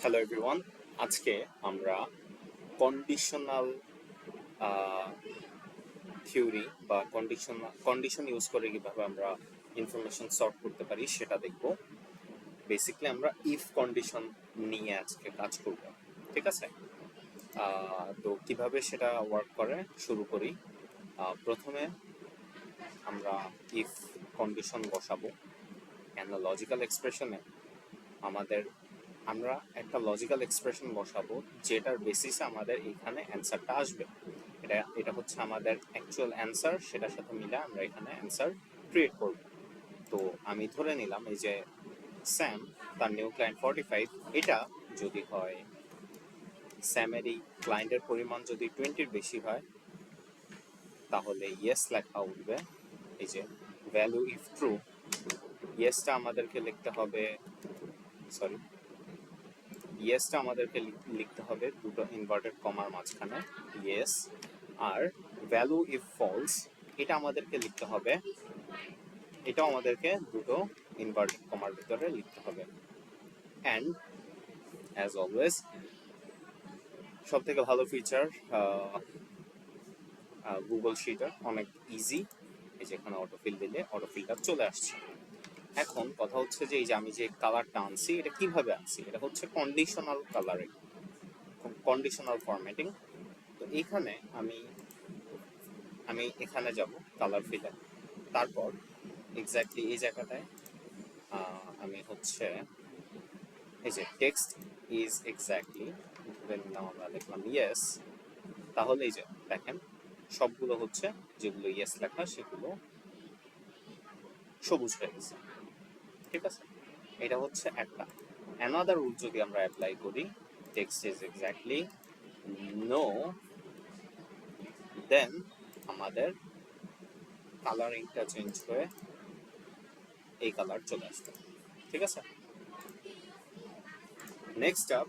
Hello everyone, আজকে আমরা conditional theory বা কন্ডিশন ইউজ করে কিভাবে আমরা ইনফরমেশন সর্ট করতে পারি সেটা দেখব। বেসিক্যালি আমরা ইফ কন্ডিশন নিয়ে আজকে কাজ করব, ঠিক আছে? তো কিভাবে সেটা ওয়ার্ক করে শুরু করি। প্রথমে আমরা ইফ কন্ডিশন বসাবো কেন লজিক্যাল এক্সপ্রেশনে আমাদের আমরা একটা লজিক্যাল এক্সপ্রেশন বসাবো যেটার বেসিসে আমাদের এখানে অ্যান্সারটা আসবে। এটা হচ্ছে আমাদের অ্যাকচুয়াল অ্যান্সার, সেটার সাথে মিলে আমরা এখানে অ্যান্সার ক্রিয়েট করব। তো আমি ধরে নিলাম এই যে স্যাম, তার নিউ ক্লায়েন্ট 45, এটা যদি হয় স্যামের এই ক্লায়েন্টের পরিমাণ যদি 20-র বেশি হয় তাহলে ইয়েস লেখা উঠবে। এই যে ভ্যালু ইফ ট্রু, ইয়েসটা আমাদেরকে লিখতে হবে, সরি ইয়েসটা আমাদেরকে লিখতে হবে দুটো ইনভার্টেড কমার মাঝখানে ইয়েস। আর ভ্যালু ইফ ফলস, এটা আমাদেরকে লিখতে হবে, এটাও আমাদেরকে দুটো ইনভার্টেড কমার ভিতরে লিখতে হবে। অ্যান্ড অ্যাজ অলওয়েজ সব থেকে ভালো ফিচার গুগল শিটার, অনেক ইজি। এই যে এখানে অটোফিল দিলে অটোফিলটা চলে আসছে। এখন কথা হচ্ছে যে এই যে আমি যে কালারটা আনছি এটা কিভাবে আনছি, এটা হচ্ছে কন্ডিশনাল কালারিং, কন্ডিশনাল ফরম্যাটিং। তো এইখানে আমি আমি এখানে যাব কালার ফিলে, তারপর এক্স্যাক্টলি এই জায়গাটায় আমি হচ্ছে এই যে টেক্সট ইজ এক্স্যাক্টলি ধরে নিলাম, আমরা লিখলাম ইয়েস, তাহলে এই যে দেখেন সবগুলো হচ্ছে যেগুলো ইয়েস লেখা সেগুলো সবুজ হয়ে গেছে, ঠিক আছে? এটা হচ্ছে একটা। অ্যানাদার রুল যদি আমরা অ্যাপ্লাই করি, টেক্সট ইজ এক্স্যাক্টলি নো, দেন আমাদের কালারিংটা চেঞ্জ হয়ে এই কালার চলে আসবে, ঠিক আছে? নেক্সট আপ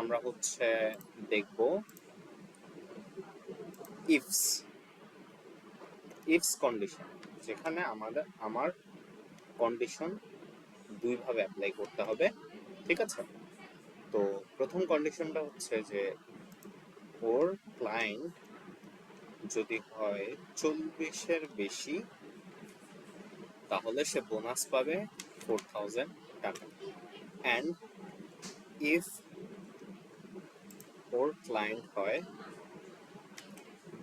আমরা হচ্ছে দেখব ইফস ইফস কন্ডিশন, যেখানে আমার কন্ডিশন দুইভাবে অ্যাপ্লাই করতে হবে, ঠিক আছে? তো প্রথম কন্ডিশনটা হচ্ছে যে ওর ক্লায়েন্ট যদি হয় 40-এর বেশি তাহলে সে বোনাস পাবে 4000 টাকা। অ্যান্ড ইফ ওর ক্লায়েন্ট হয়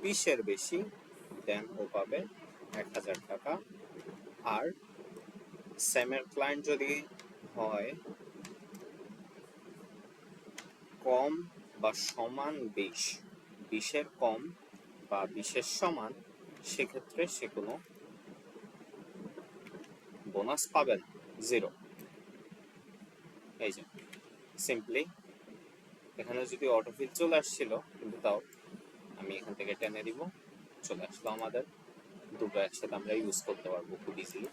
20-এর বেশি দেন ও পাবে 1000 টাকা। আর স্যামের ক্লায়েন্ট যদি হয় কম বা সমান 20-এর কম বা 20-এর সমান, সেক্ষেত্রে সে কোনো বোনাস পাবে না, জিরো। এই যে সিম্পলি এখানে যদি অটোফিল চলে আসছিল, কিন্তু তাও আমি এখান থেকে টেনে দিব, চলে আসলো আমাদের। দুটো একসাথে আমরা ইউজ করতে পারবো খুব ইজিলি।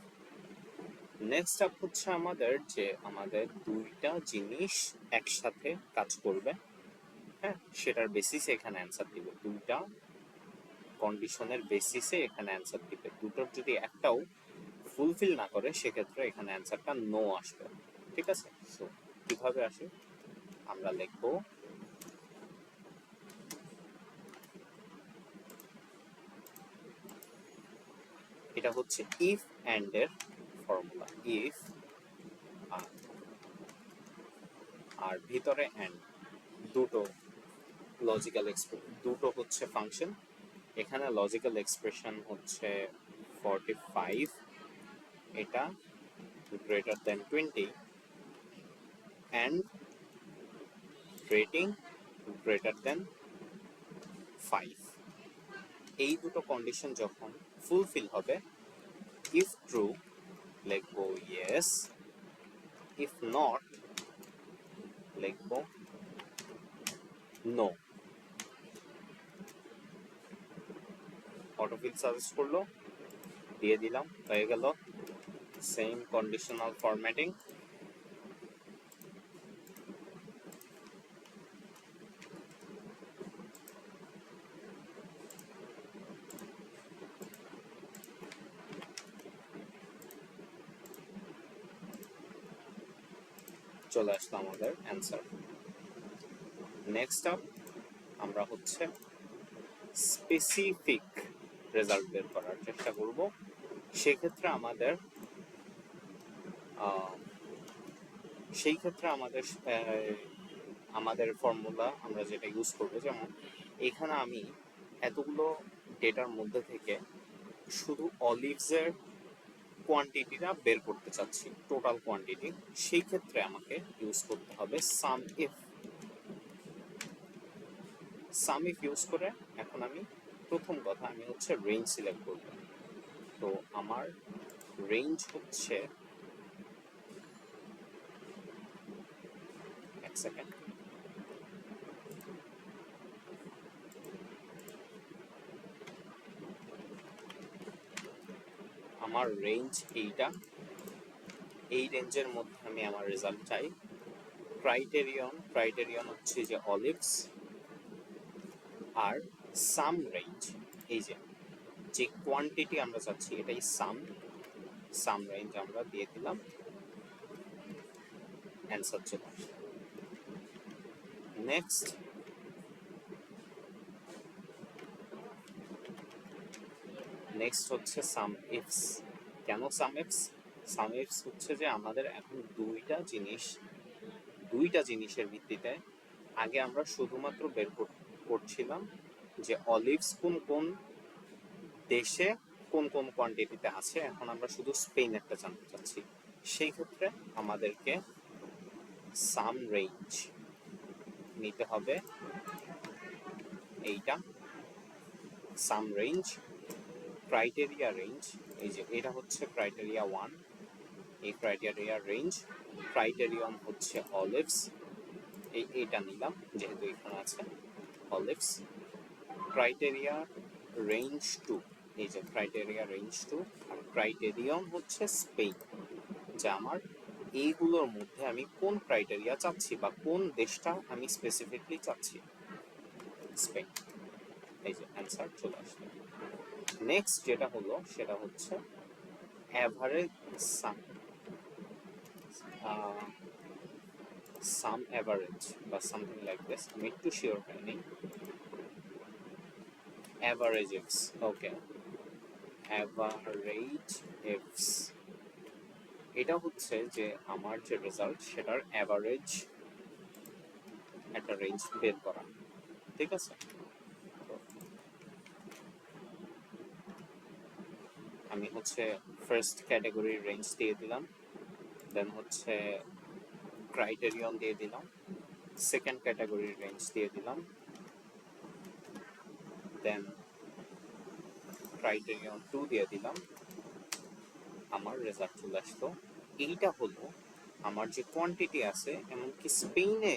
নেক্সট আপ হচ্ছে আমাদের যে আমাদের দুইটা জিনিস একসাথে কাজ করবে, হ্যাঁ, সেটার বেসিসে এখানে অ্যান্সার দিবে, দুইটা কন্ডিশনের বেসিসে এখানে অ্যান্সার দিবে। দুটোর যদি একটাও ফুলফিল না করে সেক্ষেত্রে এখানে অ্যান্সারটা নো আসবে, ঠিক আছে? সো কিভাবে আসে আমরা লিখবো, এটা হচ্ছে ইফ অ্যান্ড এর ফর্মুলা, ইফ আর ভিতরে অ্যান্ড, দুটো লজিক্যাল এক্সপ্রেশন, দুটো হচ্ছে ফাংশন। এখানে লজিক্যাল এক্সপ্রেশন হচ্ছে 45, এটা greater than 20, and rating greater than 5। এই দুটো কন্ডিশন যখন ফুলফিল হবে, ইফ ট্রু লিখবো ইয়েস, ইফ নট লিখবো নো। অটোফিল সাজেস্ট করলো, দিয়ে দিলাম, হয়ে গেল সেম কন্ডিশনাল ফরম্যাটিং। চলে আসলো আমাদের অ্যান্সার। নেক্সট আপ আমরা হচ্ছে স্পেসিফিক রেজাল্ট বের করার চেষ্টা করব। সেক্ষেত্রে আমাদের সেই ক্ষেত্রে আমাদের ফর্মুলা আমরা যেটা ইউজ করব, যেমন এখানে আমি এতগুলো ডেটার মধ্যে থেকে শুধু অলিভসের কোয়ান্টিটিটা বের করতে চাচ্ছি, টোটাল কোয়ান্টিটি। সেই ক্ষেত্রে আমাকে ইউজ করতে হবে সাম ইফ। সাম ইফ ইউজ করে এখন আমি প্রথম কথা আমি হচ্ছে রেঞ্জ সিলেক্ট করব। তো আমার রেঞ্জ হচ্ছে, এক সেকেন্ড, আমার রেঞ্জ এইটা, এই রেঞ্জের মধ্যে আমি আমার রেজাল্ট চাই। ক্রাইটেরিয়ন হচ্ছে যে অলিভস, আর সাম রেঞ্জ, এই যে কোয়ান্টিটি আমরা চাচ্ছি এটাই সাম রেঞ্জ আমরা দিয়ে দিলাম, অ্যান্সার চলে আসবে। নেক্সট হচ্ছে সাম ইফস। কেন সাম ইফস? সাম ইফস হচ্ছে যে আমাদের এখন দুইটা জিনিসের ভিত্তিতে, আগে আমরা শুধুমাত্র বের করছিলাম যে অলিভস কোন কোন দেশে কোন কোন কোয়ান্টিটিতে আছে, এখন আমরা শুধু স্পেনেরটা জানতে চাচ্ছি। সেই ক্ষেত্রে আমাদেরকে সাম রেঞ্জ নিতে হবে, এইটা সাম রেঞ্জ। ক্রাইটেরিয়া রেঞ্জ, এই যে এটা হচ্ছে ক্রাইটেরিয়া 1, এই ক্রাইটেরিয়া রেঞ্জ। ক্রাইটেরিয়ন হচ্ছে অলিভস, এইটা নিলাম যেহেতু এখানে আছে অলিভস। ক্রাইটেরিয়া রেঞ্জ 2, এই যে ক্রাইটেরিয়া রেঞ্জ 2, আর ক্রাইটেরিয়ন হচ্ছে স্পেন, যে আমার এইগুলোর মধ্যে আমি কোন ক্রাইটেরিয়া চাচ্ছি বা কোন দেশটা আমি স্পেসিফিকলি চাচ্ছি, স্পেন। এই যে অ্যান্সার চলে আসবে। নেক্সট যেটা হলো সেটা হচ্ছে অ্যাভারেজ সাম অ্যাভারেজ বা সামথিং লাইক দিস, আমি একটু শিওর হয়নি। অ্যাভারেজ ইফস, ওকে, অ্যাভারেজ ইফস এটা হচ্ছে যে আমার যে রেজাল্ট সেটার অ্যাভারেজ একটা রেঞ্জ বের করা, ঠিক আছে? আমি হচ্ছে ফার্স্ট ক্যাটাগরির রেঞ্জ দিয়ে দিলাম, দেন হচ্ছে ক্রাইটেরিয়ন দিয়ে দিলাম, সেকেন্ড ক্যাটাগরির রেঞ্জ দিয়ে দিলাম, দেন ক্রাইটেরিয়ন 2 দিয়ে দিলাম, আমার রেজাল্ট চলে আসলো। এইটা হলো আমার যে কোয়ান্টিটি আছে, এমনকি স্পেনে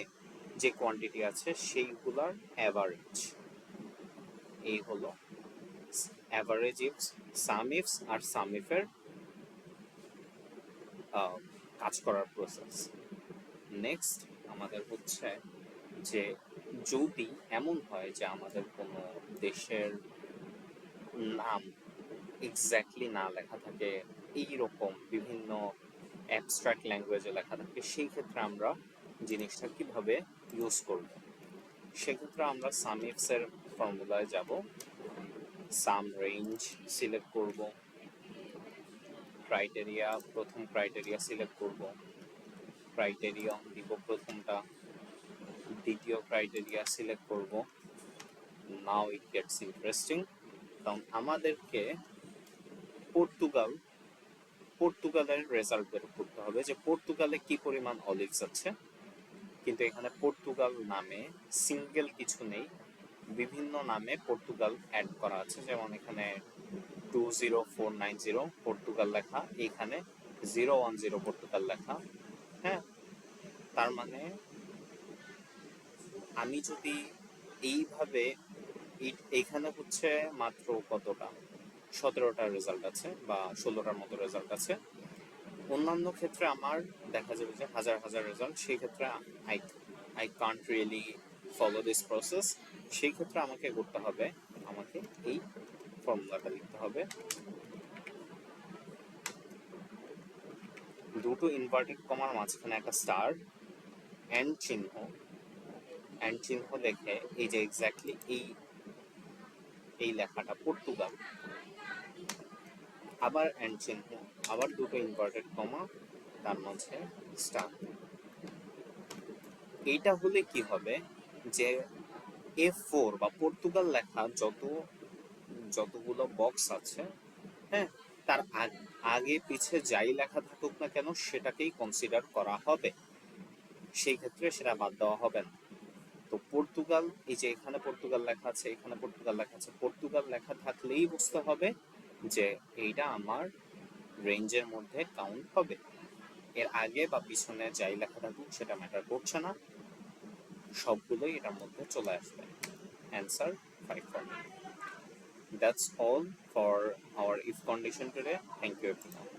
যে কোয়ান্টিটি আছে সেইগুলার অ্যাভারেজ। এই হলো অ্যাভারেজ ইফস, সাম ইফস আর সাম ইফের কাজ করার প্রসেস। নেক্সট আমাদের হচ্ছে যে যদি এমন হয় যে আমাদের কোনো দেশের নাম এক্স্যাক্টলি না লেখা থাকে, এইরকম বিভিন্ন অ্যাবস্ট্রাক্ট ল্যাঙ্গুয়েজে লেখা থাকে, সেই ক্ষেত্রে আমরা জিনিসটা কিভাবে ইউজ করব? সেক্ষেত্রে আমরা সাম ইফসের ফর্মুলায় যাব, সাম রেঞ্জ সিলেক্ট করব, ক্রাইটেরিয়া প্রথম ক্রাইটেরিয়া সিলেক্ট করব, ক্রাইটেরিয়ন দিব প্রথমটা, দ্বিতীয় ক্রাইটেরিয়া সিলেক্ট করব। নাও ইট গেটস ইন্টারেস্টিং, কারণ আমাদেরকে পর্তুগালের রেজাল্ট বের করতে হবে যে পর্তুগালে কি পরিমাণ অলিভস আছে। কিন্তু এখানে পর্তুগাল নামে সিঙ্গেল কিছু নেই, বিভিন্ন নামে পর্তুগাল অ্যাড করা আছে। যেমন এখানে 20490 পর্তুগাল লেখা, এখানে 010 পর্তুগাল লেখা। হ্যাঁ, তার মানে আমি যদি এইভাবে, এইখানে হচ্ছে মাত্র কতটা 17টা রেজাল্ট আছে বা 16টার মতো রেজাল্ট আছে। অন্যান্য ক্ষেত্রে আমার দেখা যাবে যে হাজার হাজার রেজাল্ট, সেই ক্ষেত্রে I can't really follow this process. সেই ক্ষেত্রে আমাকে করতে হবে, আমাকে এই ফর্মুলাটা লিখতে হবে, দুটো ইনভার্টেড কমার মাঝখানে একটা স্টার, এন্ড চিহ্ন, অ্যান্ড চিহ্ন লেখে এই যে এক্স্যাক্টলি এই লেখাটা পর্তুগাল, আবার অ্যান্ড চিহ্ন, আবার দুটো ইনভার্টেড কমা, তার মাঝে স্টার। এইটা হলে কি হবে যে F4 বা পর্তুগাল লেখা যতগুলো বক্স আছে, হ্যাঁ, তার আগে পিছে যাই লেখা থাকুক না কেন সেটাকেই কনসিডার করা হবে, সেই ক্ষেত্রে সেটা বাদ দেওয়া হবে না। তো পর্তুগাল, এই যে এখানে পর্তুগাল লেখা আছে, এখানে পর্তুগাল লেখা আছে, পর্তুগাল লেখা থাকলেই বুঝতে হবে যে এইটা আমার রেঞ্জের মধ্যে কাউন্ট হবে। এর আগে বা পিছনে যাই লেখা থাকুক সেটা ম্যাটার করছে না, সবগুলোই এটার মধ্যে চলে আসবে। Answer 5 4. That's all for our if condition today. Thank you everyone.